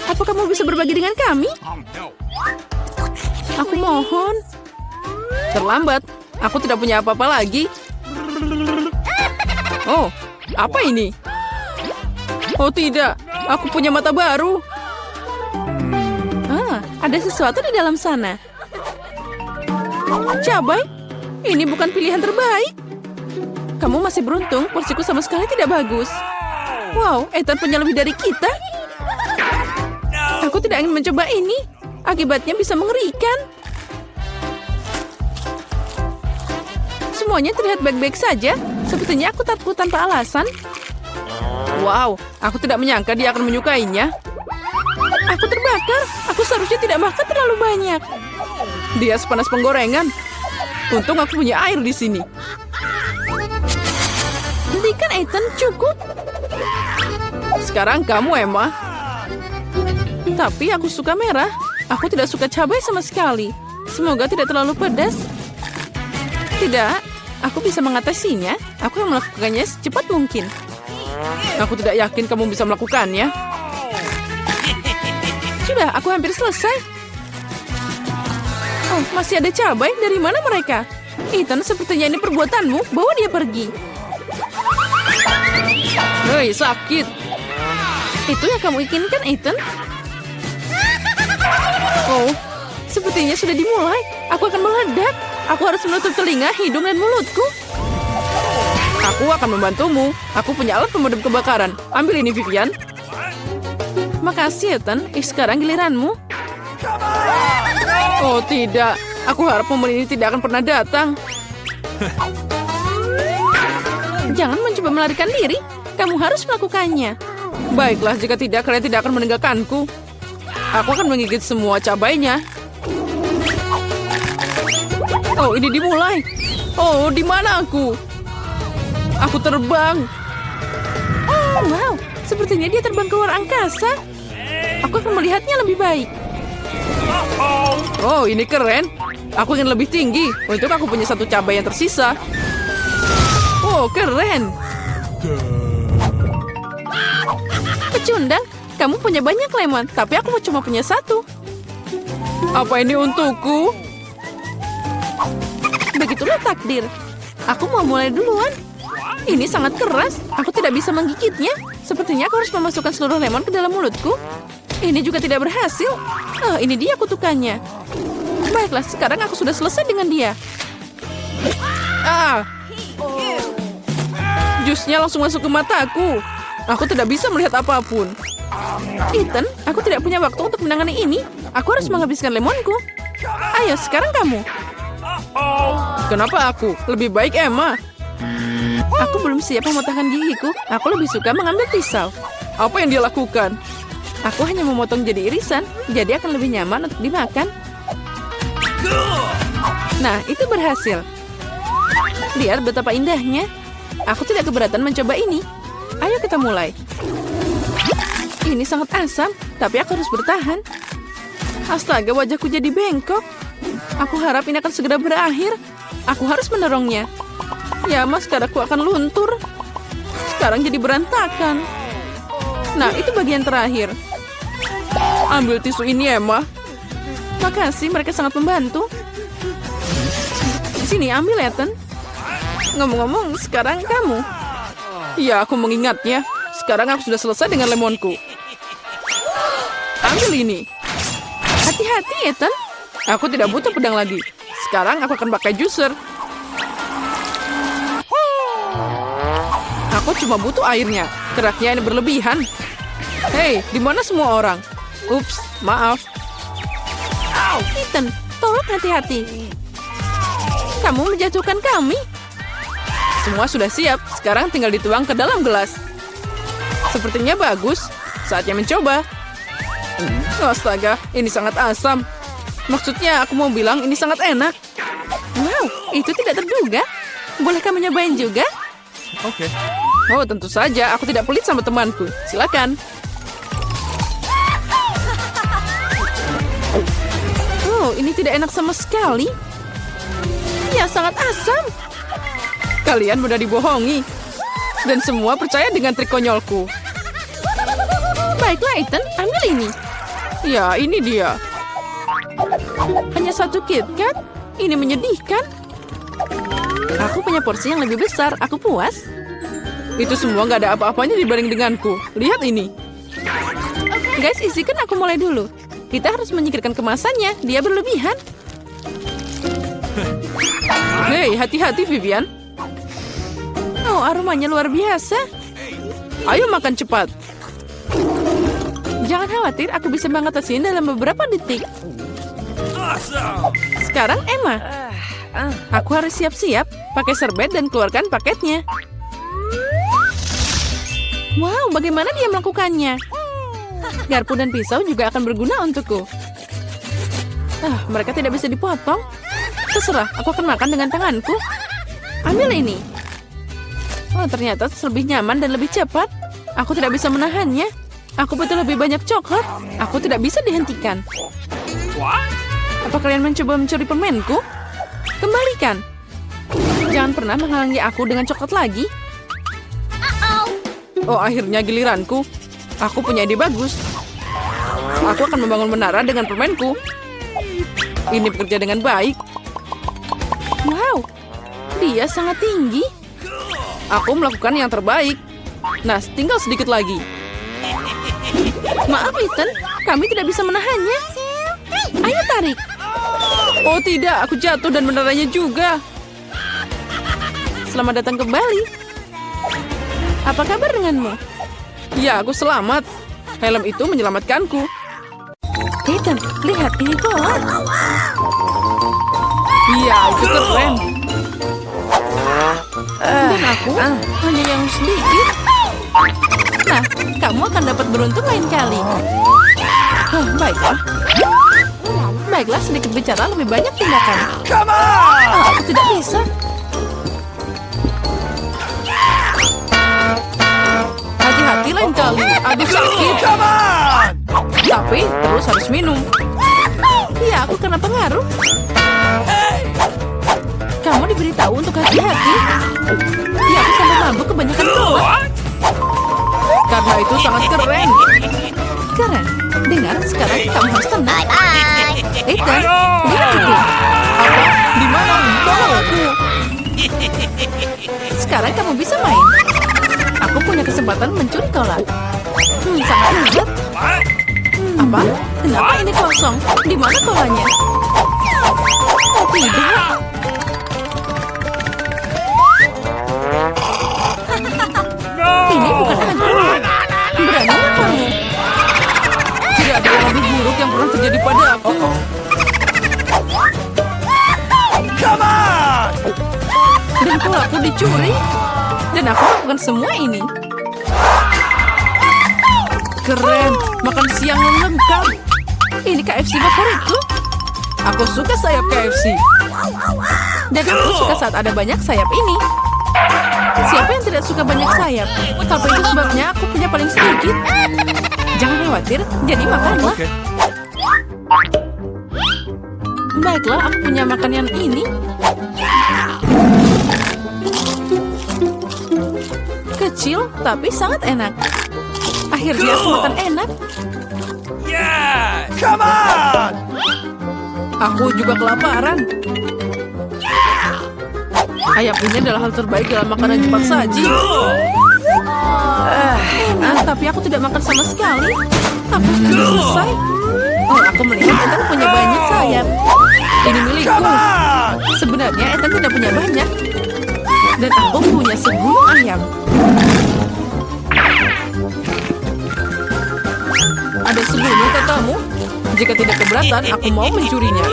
Apa kamu bisa berbagi dengan kami? Aku mohon. Terlambat. Aku tidak punya apa-apa lagi. Oh, apa ini? Oh tidak, aku punya mata baru. Ada sesuatu di dalam sana. Cabai, ini bukan pilihan terbaik. Kamu masih beruntung, porsiku sama sekali tidak bagus. Wow, Ethan punya lebih dari kita. Aku tidak ingin mencoba ini. Akibatnya bisa mengerikan. Semuanya terlihat baik-baik saja. Sepertinya aku takut tanpa alasan. Wow, aku tidak menyangka dia akan menyukainya. Aku terbakar. Aku seharusnya tidak makan terlalu banyak. Dia sepanas penggorengan. Untung aku punya air di sini. Hentikan, Ethan, cukup. Sekarang kamu, Emma. Tapi aku suka merah. Aku tidak suka cabai sama sekali. Semoga tidak terlalu pedas. Tidak, aku bisa mengatasinya. Aku akan melakukannya secepat mungkin. Aku tidak yakin kamu bisa melakukannya. Sudah, aku hampir selesai. Oh, masih ada cabai? Dari mana mereka? Ethan, sepertinya ini perbuatanmu. Bawa dia pergi. Hei, sakit. Itu yang kamu inginkan, Ethan? Oh, sepertinya sudah dimulai. Aku akan meledak. Aku harus menutup telinga, hidung, dan mulutku. Aku akan membantumu. Aku punya alat pemadam kebakaran. Ambil ini, Vivian. Makasih, Ethan. Sekarang giliranmu. Oh, tidak. Aku harap momen ini tidak akan pernah datang. Jangan mencoba melarikan diri. Kamu harus melakukannya. Baiklah, jika tidak, kalian tidak akan meninggalkanku. Aku akan menggigit semua cabainya. Oh, ini dimulai. Oh, di mana aku? Aku terbang. Oh, wow. Sepertinya dia terbang ke luar angkasa. Aku akan melihatnya lebih baik. Oh, ini keren. Aku ingin lebih tinggi. Untuk aku punya satu cabai yang tersisa. Oh, keren. Pecundang, kamu punya banyak lemon, tapi aku cuma punya satu. Apa ini untukku? Begitulah takdir. Aku mau mulai duluan. Ini sangat keras. Aku tidak bisa menggigitnya. Sepertinya aku harus memasukkan seluruh lemon ke dalam mulutku. Ini juga tidak berhasil. Ini dia kutukannya. Baiklah, sekarang aku sudah selesai dengan dia. Jusnya langsung masuk ke mataku. Aku tidak bisa melihat apapun. Ethan, aku tidak punya waktu untuk menangani ini. Aku harus menghabiskan lemonku. Ayo, sekarang kamu. Kenapa aku? Lebih baik Emma. Aku belum siap memotongkan gigiku. Aku lebih suka mengambil pisau. Apa yang dia lakukan? Aku hanya memotong jadi irisan, jadi akan lebih nyaman untuk dimakan. Nah, itu berhasil. Lihat betapa indahnya. Aku tidak keberatan mencoba ini. Ayo kita mulai. Ini sangat asam, tapi aku harus bertahan. Astaga, wajahku jadi bengkok. Aku harap ini akan segera berakhir. Aku harus mendorongnya. Ya, maskaraku akan luntur. Sekarang jadi berantakan. Nah, itu bagian terakhir. Ambil tisu ini, Emma. Makasih, mereka sangat membantu. Sini, ambil, Ethan. Ngomong-ngomong, sekarang kamu. Iya, aku mengingatnya. Sekarang aku sudah selesai dengan lemonku. Ambil ini. Hati-hati, Ethan. Aku tidak butuh pedang lagi. Sekarang aku akan pakai juicer. Aku cuma butuh airnya. Keraknya ini berlebihan. Hei, di mana semua orang? Ups, maaf. Ethan, tolong hati-hati. Kamu menjatuhkan kami. Semua sudah siap. Sekarang tinggal dituang ke dalam gelas. Sepertinya bagus. Saatnya mencoba. Astaga, ini sangat asam. Maksudnya aku mau bilang ini sangat enak. Wow, itu tidak terduga. Bolehkah menyobain juga? Oke. Oh, tentu saja. Aku tidak pelit sama temanku. Silakan. Oh, ini tidak enak sama sekali. Ya, sangat asam. Kalian mudah dibohongi. Dan semua percaya dengan trik konyolku. Baiklah, Ethan. Ambil ini. Ya, ini dia. Hanya satu KitKat? Ini menyedihkan. Aku punya porsi yang lebih besar. Aku puas. Itu semua gak ada apa-apanya dibanding denganku. Lihat ini. Guys, izinkan aku mulai dulu. Kita harus menyingkirkan kemasannya. Dia berlebihan. Hei, hati-hati Vivian. Oh, aromanya luar biasa. Ayo makan cepat. Jangan khawatir, aku bisa mengatasinya dalam beberapa detik. Sekarang Emma. Aku harus siap-siap. Pakai serbet dan keluarkan paketnya. Wow, bagaimana dia melakukannya? Garpu dan pisau juga akan berguna untukku. Mereka tidak bisa dipotong. Terserah, aku akan makan dengan tanganku. Ambil ini. Oh, ternyata lebih nyaman dan lebih cepat. Aku tidak bisa menahannya. Aku butuh lebih banyak coklat. Aku tidak bisa dihentikan. Apa kalian mencoba mencuri permenku? Kembalikan. Jangan pernah menghalangi aku dengan coklat lagi. Oh, akhirnya giliranku. Aku punya ide bagus. Aku akan membangun menara dengan permenku. Ini bekerja dengan baik. Wow, dia sangat tinggi. Aku melakukan yang terbaik. Nah, tinggal sedikit lagi. Maaf, Ethan. Kami tidak bisa menahannya. Ayo tarik. Oh tidak, aku jatuh dan menaranya juga. Selamat datang kembali. Apa kabar denganmu? Ya, aku selamat. Helm itu menyelamatkanku. Ethan, lihat ini bola. Iya, itu keren. Dan aku hanya yang sedikit. Nah, kamu akan dapat beruntung lain kali. Baiklah. Baiklah, sedikit bicara lebih banyak tindakan. Aku tidak bisa. Hati-hati lain kali. Aduh, sakit. Tapi terus harus minum. Ya, aku kena pengaruh. Kamu diberitahu untuk hati-hati. Ya, aku sampai mabuk kebanyakan cola. Karena itu sangat keren. Keren. Dengar, sekarang kamu harus tenang. Ethan, lihat itu. Apa? Di mana? Tolong aku. Sekarang kamu bisa main. Aku punya kesempatan mencuri cola. Sangat lezat. Apa? Kenapa ini kosong? Di mana kolanya? Oh, tidak. Ini bukan aku. Beraninya kamu. Tidak ada yang lebih buruk yang pernah terjadi pada aku. Dan kalau aku dicuri, dan aku lakukan semua ini. Keren, makan siang yang lengkap. Ini KFC favoritku. Aku suka sayap KFC. Dan aku suka saat ada banyak sayap ini. Siapa yang tidak suka banyak sayap? Tapi itu sebabnya aku punya paling sedikit. Jangan khawatir, jadi makanlah. Baiklah, aku punya makan yang ini. Kecil, tapi sangat enak. Akhirnya aku makan enak. Come on! Aku juga kelaparan. Ayam ini adalah hal terbaik dalam makanan cepat saji. Enak, tapi aku tidak makan sama sekali. Aku sudah selesai. Oh, aku melihat Ethan punya banyak sayap. Ini milikku. Come on! Sebenarnya Ethan tidak punya banyak. Dan aku punya segunung ayam. Ada segunung katamu? Jika tidak keberatan, aku mau mencurinya.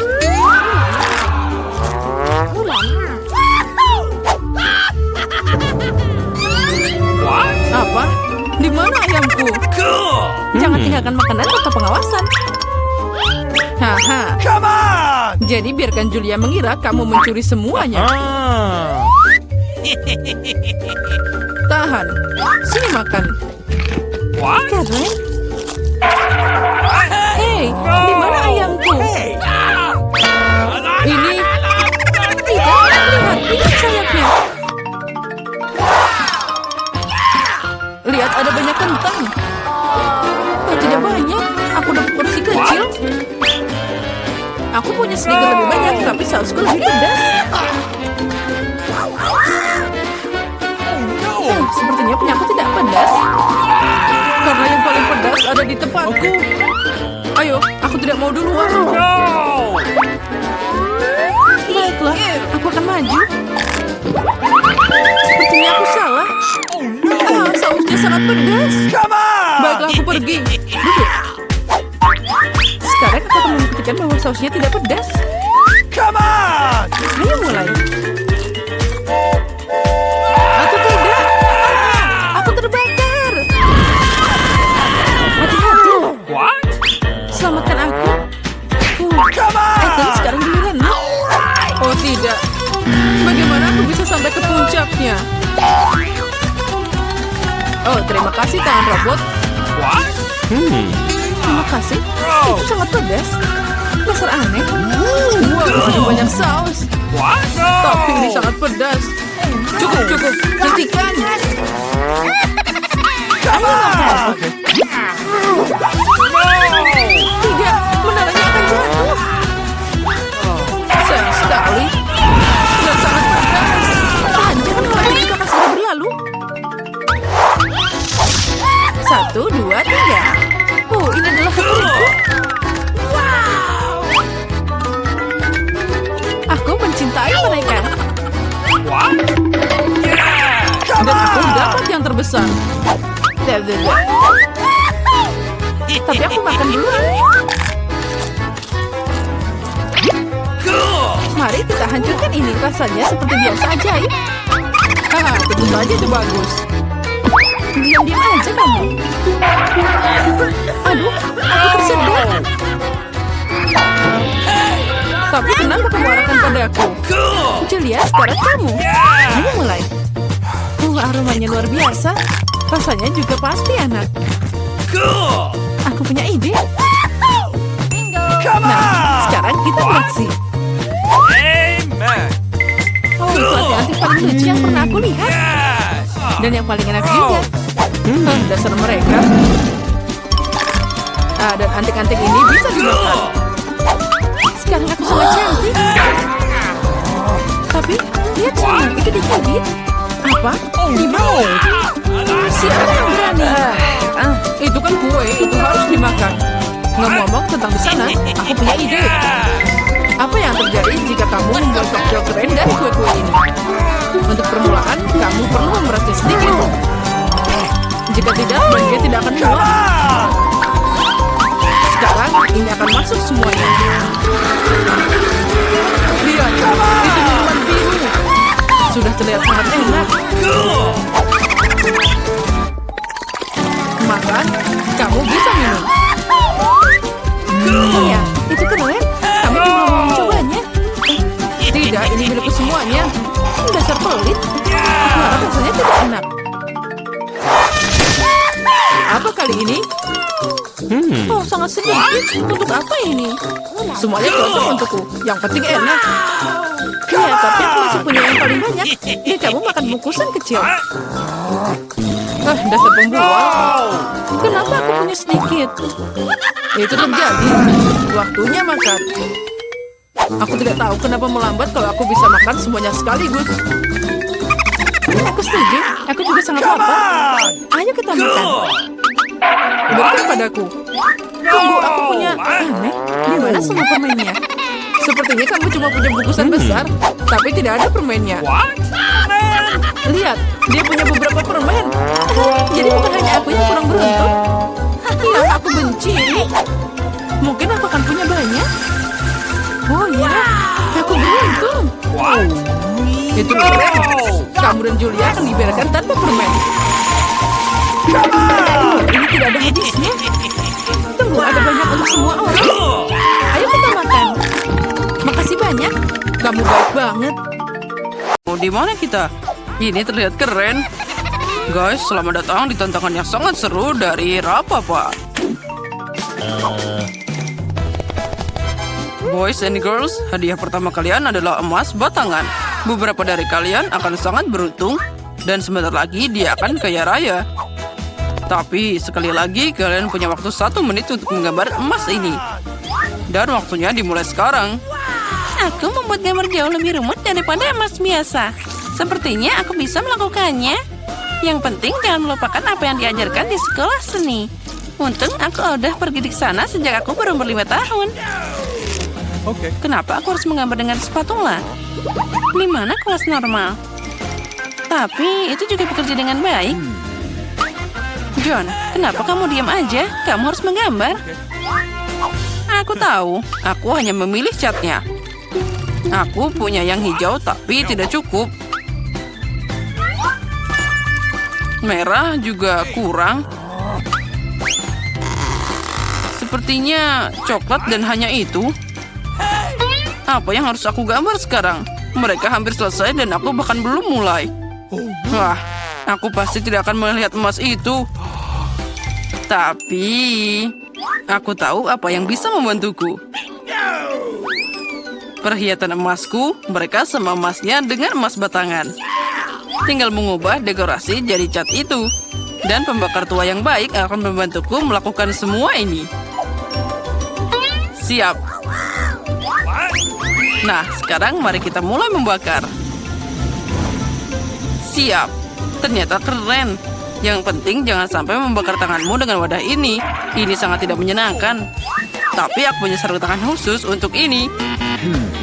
Apa? Di mana ayamku? Jangan tinggalkan makanan tanpa pengawasan. Haha. Come on! Jadi biarkan Julia mengira kamu mencuri semuanya. Tahan. Sini makan. Karen? Hei, di mana ayamku? Ini. Lihat, ini sayapnya. Lihat, ada banyak kentang. Oh, tidak banyak. Aku dapat porsi kecil. Aku punya sedikit lebih banyak, tapi sausku lebih pedas. Sepertinya punya aku tidak pedas. Karena yang paling pedas ada di tempatku. Ayo, aku tidak mau duluan. Baiklah, aku akan maju. Sepertinya aku salah. Sausnya sangat pedas. Come on! Baiklah, aku pergi. Duduk. Sekarang aku akan membuktikan bahwa sausnya tidak pedas. Come on! Ayo mulai. Atau tidak? Aku terbakar. Hati-hati. What? Selamatkan aku. Come on! Ethan, sekarang giliranmu. Oh tidak. Bagaimana aku bisa sampai ke puncaknya? Oh, terima kasih tangan robot. What? Terima kasih. Itu sangat pedas. Dasar aneh. Wow, ada banyak saus. What? Tapi ini sangat pedas. Cukup. Hentikan. Come on! Tidak, menaranya akan jatuh. Sayang sekali. Dan sangat pedas. Tahan, jangan mulai jika pas sudah berlalu. 1, 2, 3. Oh, ini adalah favoritku. Aku mencintai mereka. What? Dan aku dapat yang terbesar. Tapi aku makan duluan. Mari kita hancurkan ini. Rasanya seperti biasa ajaib. Haha, tentu saja itu bagus. Diam-diam aja kamu. Aduh, aku tersedak. Tapi kenapa kamu arahkan padaku? Julia, sekarang kamu. Ayo mulai. Aromanya luar biasa. Rasanya juga pasti enak. Aku punya ide. Come Nah, on! sekarang kita beraksi. Amen! Oh, itu anting paling lucu yang pernah aku lihat. Yes! Dan yang paling enak juga. Dasar mereka. Dan anting-anting ini bisa dimakan. Sekarang aku sangat cantik. Tapi, lihat sana, itu dikit. Apa? Gimana? Siapa yang berani? Itu kan kue, itu harus dimakan. Ngomong-ngomong tentang di sana, aku punya ide. Apa yang terjadi jika kamu membuat koktail keren dari kue-kue ini? Untuk permulaan, kamu perlu memerasnya sedikit. Jika tidak, dia tidak akan Come muat. on! Sekarang, ini akan masuk semuanya. Lihat, itu minuman biru. Sudah terlihat sangat enak. Makan, kamu bisa minum. Iya, itu keren. Kamu juga mau mencobanya? Tidak, ini milikku semuanya. Dasar pelit. Aku harap rasanya tidak enak. Apa kali ini? Oh, sangat sedikit. Untuk apa ini? Semuanya cocok untukku. Yang penting enak. Ya, tapi aku masih punya yang paling banyak. Dan kamu makan bungkusan kecil. Dasar pembual. Kenapa aku punya sedikit? Itu terjadi. Waktunya makan. Aku tidak tahu kenapa melambat kalau aku bisa makan semuanya sekaligus. Aku setuju. Aku juga sangat Come lapar. on! Ayo kita makan. Berikan padaku. Tunggu, aku punya aneh. Di mana semua permennya? Sepertinya kamu cuma punya bungkusan besar, tapi tidak ada permennya. What? Man! Lihat, dia punya beberapa permen. Jadi bukan hanya aku yang kurang beruntung. Yang aku benci. Mungkin aku akan punya banyak. Oh ya, aku beruntung. What? Itu keren. Kamu dan Julia akan dibiarkan tanpa permen. Ini tidak ada habisnya. Tunggu, ada banyak untuk semua orang. Ayo kita makan. Makasih banyak. Kamu baik banget. Oh, di mana kita? Ini terlihat keren. Guys, selamat datang di tantangan yang sangat seru dari Rapapa. Boys and girls, hadiah pertama kalian adalah emas batangan. Beberapa dari kalian akan sangat beruntung dan sebentar lagi dia akan kaya raya. Tapi sekali lagi kalian punya waktu 1 menit untuk menggambar emas ini. Dan waktunya dimulai sekarang. Aku membuat gambar jauh lebih rumit daripada emas biasa. Sepertinya aku bisa melakukannya. Yang penting jangan melupakan apa yang diajarkan di sekolah seni. Untung aku udah pergi di sana sejak aku berumur 5 tahun. Okay. Kenapa aku harus menggambar dengan spatula? Di mana kelas normal? Tapi itu juga bekerja dengan baik. John, kenapa kamu diam aja? Kamu harus menggambar. Aku tahu, aku hanya memilih catnya. Aku punya yang hijau tapi tidak cukup. Merah juga kurang. Sepertinya coklat dan hanya itu. Apa yang harus aku gambar sekarang? Mereka hampir selesai dan aku bahkan belum mulai. Wah, aku pasti tidak akan melihat emas itu. Tapi, aku tahu apa yang bisa membantuku. Perhiasan emasku, mereka sama emasnya dengan emas batangan. Tinggal mengubah dekorasi jadi cat itu. Dan pembakar tua yang baik akan membantuku melakukan semua ini. Siap. Nah, sekarang mari kita mulai membakar. Siap. Ternyata keren. Yang penting jangan sampai membakar tanganmu dengan wadah ini. Ini sangat tidak menyenangkan. Tapi aku punya sarung tangan khusus untuk ini.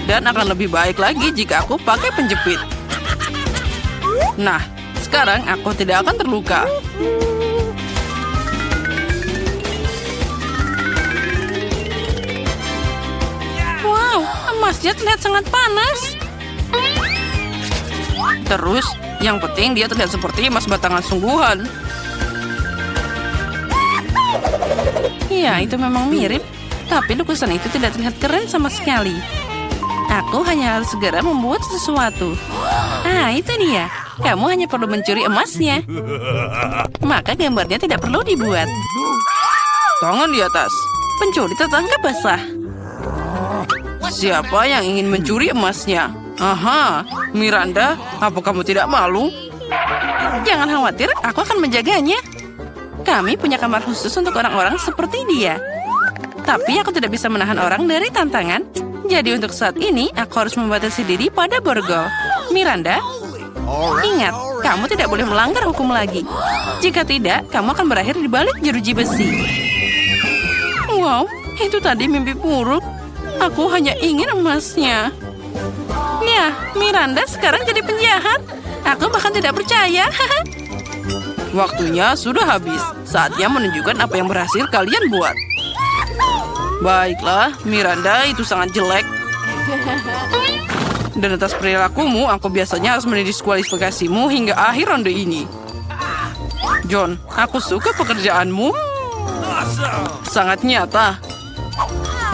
Dan akan lebih baik lagi jika aku pakai penjepit. Nah, sekarang aku tidak akan terluka. Wow, emasnya terlihat sangat panas. Terus, yang penting dia terlihat seperti emas batangan sungguhan. Ya, itu memang mirip. Tapi lukisan itu tidak terlihat keren sama sekali. Aku hanya harus segera membuat sesuatu. Ah, itu dia. Kamu hanya perlu mencuri emasnya. Maka gambarnya tidak perlu dibuat. Tangan di atas. Pencuri tertangkap basah. Siapa yang ingin mencuri emasnya? Aha, Miranda, apa kamu tidak malu? Jangan khawatir, aku akan menjaganya. Kami punya kamar khusus untuk orang-orang seperti dia. Tapi aku tidak bisa menahan orang dari tantangan. Jadi untuk saat ini, aku harus membatasi diri pada borgol. Miranda, ingat, kamu tidak boleh melanggar hukum lagi. Jika tidak, kamu akan berakhir di balik jeruji besi. Wow, itu tadi mimpi buruk. Aku hanya ingin emasnya. Ya, Miranda sekarang jadi penjahat. Aku bahkan tidak percaya. Waktunya sudah habis. Saatnya menunjukkan apa yang berhasil kalian buat. Baiklah, Miranda, itu sangat jelek. Dan atas perilakumu, aku biasanya harus mendiskualifikasimu hingga akhir ronde ini. John, aku suka pekerjaanmu. Sangat nyata.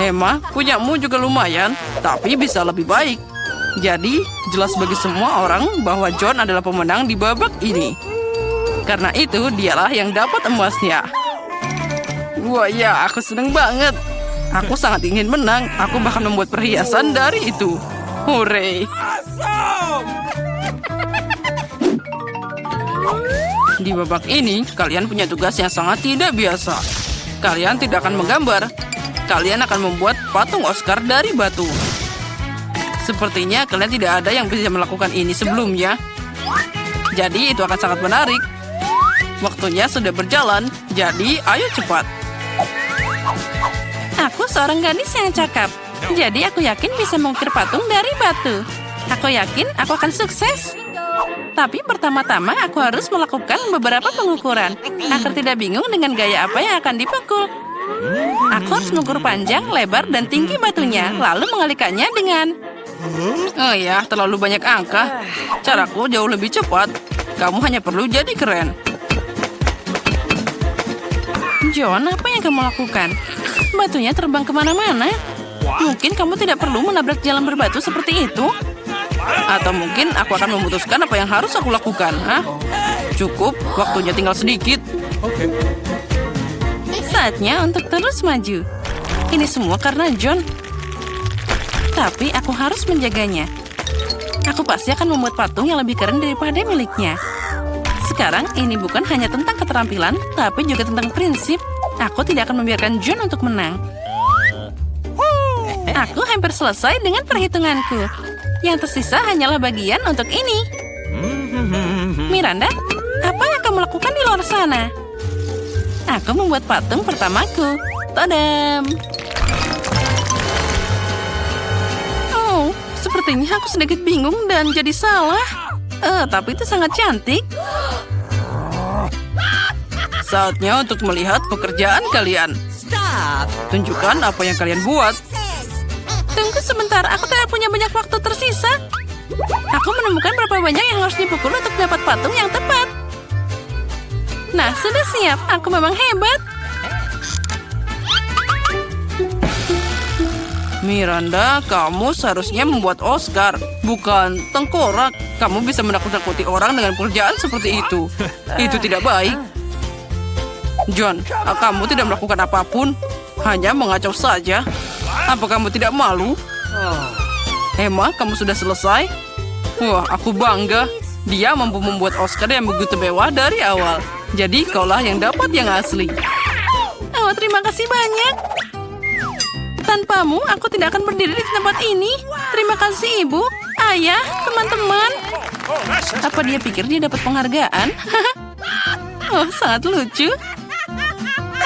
Emma, punyamu juga lumayan, tapi bisa lebih baik. Jadi, jelas bagi semua orang bahwa John adalah pemenang di babak ini. Karena itu, dialah yang dapat emasnya. Wah ya, aku seneng banget. Aku sangat ingin menang. Aku bahkan membuat perhiasan dari itu. Hore! Di babak ini, kalian punya tugas yang sangat tidak biasa. Kalian tidak akan menggambar. Kalian akan membuat patung Oscar dari batu. Sepertinya kalian tidak ada yang bisa melakukan ini sebelumnya. Jadi itu akan sangat menarik. Waktunya sudah berjalan, jadi ayo cepat. Aku seorang gadis yang cakap. Jadi aku yakin bisa mengukir patung dari batu. Aku yakin aku akan sukses. Tapi pertama-tama aku harus melakukan beberapa pengukuran agar tidak bingung dengan gaya apa yang akan dipukul. Aku harus mengukur panjang, lebar, dan tinggi batunya, lalu mengalihkannya dengan... Oh ya, terlalu banyak angka. Caraku jauh lebih cepat. Kamu hanya perlu jadi keren. John, apa yang kamu lakukan? Batunya terbang kemana-mana. Mungkin kamu tidak perlu menabrak jalan berbatu seperti itu. Atau mungkin aku akan memutuskan apa yang harus aku lakukan. Hah? Cukup, waktunya tinggal sedikit. Okay. Saatnya untuk terus maju. Ini semua karena John. Tapi aku harus menjaganya. Aku pasti akan membuat patung yang lebih keren daripada miliknya. Sekarang ini bukan hanya tentang keterampilan, tapi juga tentang prinsip. Aku tidak akan membiarkan John untuk menang. Aku hampir selesai dengan perhitunganku. Yang tersisa hanyalah bagian untuk ini. Miranda, apa yang kamu lakukan di luar sana? Aku membuat patung pertamaku. Tadam! Oh, sepertinya aku sedikit bingung dan jadi salah. Tapi itu sangat cantik. Saatnya untuk melihat pekerjaan kalian. Tunjukkan apa yang kalian buat. Tunggu sebentar, aku tidak punya banyak waktu tersisa. Aku menemukan berapa banyak yang harus dipukul untuk dapat patung yang tepat. Nah, sudah siap. Aku memang hebat. Miranda, kamu seharusnya membuat Oscar, bukan tengkorak. Kamu bisa menakut-nakuti orang dengan pekerjaan seperti itu. Itu tidak baik. John, kamu tidak melakukan apapun. Hanya mengacau saja. Apa kamu tidak malu? Emma, kamu sudah selesai? Wah, aku bangga. Dia mampu membuat Oscar yang begitu mewah dari awal. Jadi kaulah yang dapat yang asli. Oh, terima kasih banyak. Tanpamu, aku tidak akan berdiri di tempat ini. Terima kasih, Ibu, Ayah, teman-teman. Apa dia pikir dia dapat penghargaan? Oh, sangat lucu.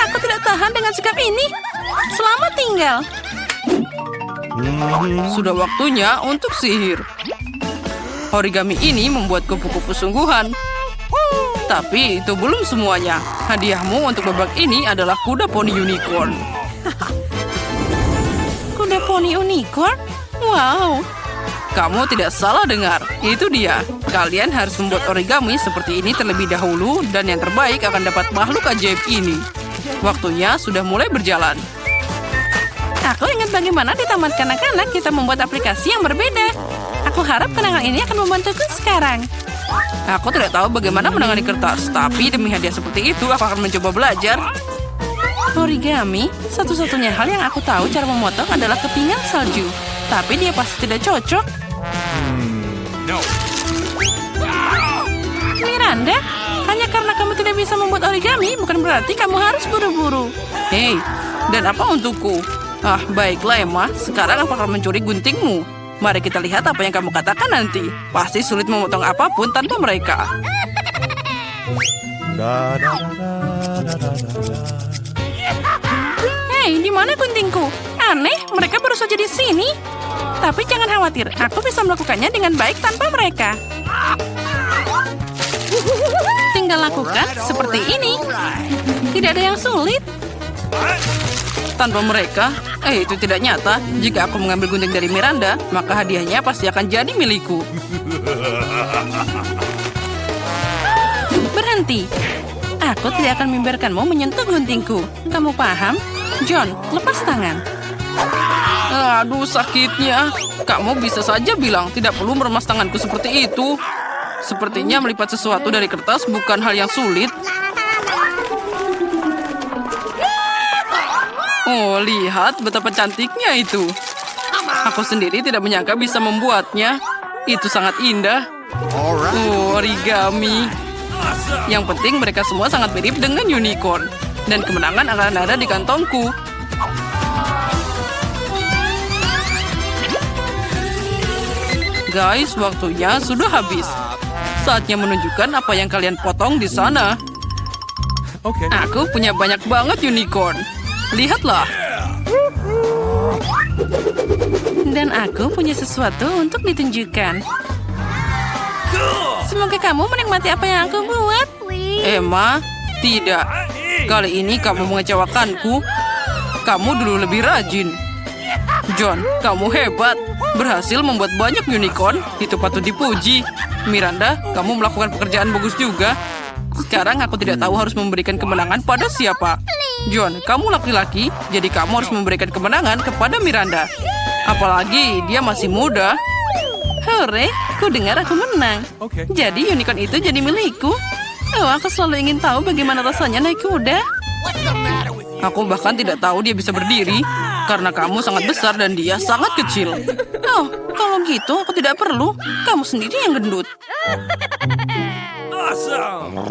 Aku tidak tahan dengan sikap ini. Selamat tinggal. Sudah waktunya untuk sihir. Origami ini membuat kupu-kupu sungguhan. Tapi itu belum semuanya. Hadiahmu untuk babak ini adalah kuda poni unicorn. Kuda poni unicorn? Wow. Kamu tidak salah dengar. Itu dia. Kalian harus membuat origami seperti ini terlebih dahulu dan yang terbaik akan dapat makhluk ajaib ini. Waktunya sudah mulai berjalan. Aku ingat bagaimana di taman kanak-kanak kita membuat aplikasi yang berbeda. Aku harap kenangan ini akan membantuku sekarang. Aku tidak tahu bagaimana menangani kertas, tapi demi hadiah seperti itu, aku akan mencoba belajar. Origami, satu-satunya hal yang aku tahu cara memotong adalah kepingan salju. Tapi dia pasti tidak cocok. No. Miranda, hanya karena kamu tidak bisa membuat origami, bukan berarti kamu harus buru-buru. Hei, dan apa untukku? Ah, baiklah Emma, sekarang aku akan mencuri guntingmu. Mari kita lihat apa yang kamu katakan nanti. Pasti sulit memotong apapun tanpa mereka. Hei, di mana guntingku? Aneh, mereka baru saja di sini. Tapi jangan khawatir, aku bisa melakukannya dengan baik tanpa mereka. Tinggal lakukan seperti ini. Tidak ada yang sulit. Tanpa mereka, itu tidak nyata. Jika aku mengambil gunting dari Miranda, maka hadiahnya pasti akan jadi milikku. Berhenti. Aku tidak akan membiarkanmu menyentuh guntingku. Kamu paham? John, lepas tangan. Aduh, sakitnya. Kamu bisa saja bilang tidak perlu meremas tanganku seperti itu. Sepertinya melipat sesuatu dari kertas bukan hal yang sulit. Oh, lihat betapa cantiknya itu. Aku sendiri tidak menyangka bisa membuatnya. Itu sangat indah. Oh, origami. Yang penting mereka semua sangat mirip dengan unicorn. Dan kemenangan akan ada di kantongku. Guys, waktunya sudah habis. Saatnya menunjukkan apa yang kalian potong di sana. Okay. Aku punya banyak banget unicorn. Lihatlah. Dan aku punya sesuatu untuk ditunjukkan. Semoga kamu menikmati apa yang aku buat. Emma, tidak. Kali ini kamu mengecewakanku. Kamu dulu lebih rajin. John, kamu hebat. Berhasil membuat banyak unicorn. Itu patut dipuji. Miranda, kamu melakukan pekerjaan bagus juga. Sekarang aku tidak tahu harus memberikan kemenangan pada siapa. John, kamu laki-laki, jadi kamu harus memberikan kemenangan kepada Miranda. Apalagi dia masih muda. Hore, ku dengar aku menang. Okay. Jadi unicorn itu jadi milikku. Oh, aku selalu ingin tahu bagaimana rasanya naik kuda. Aku bahkan tidak tahu dia bisa berdiri. Karena kamu sangat besar dan dia sangat kecil. Oh, kalau gitu aku tidak perlu. Kamu sendiri yang gendut. Awesome!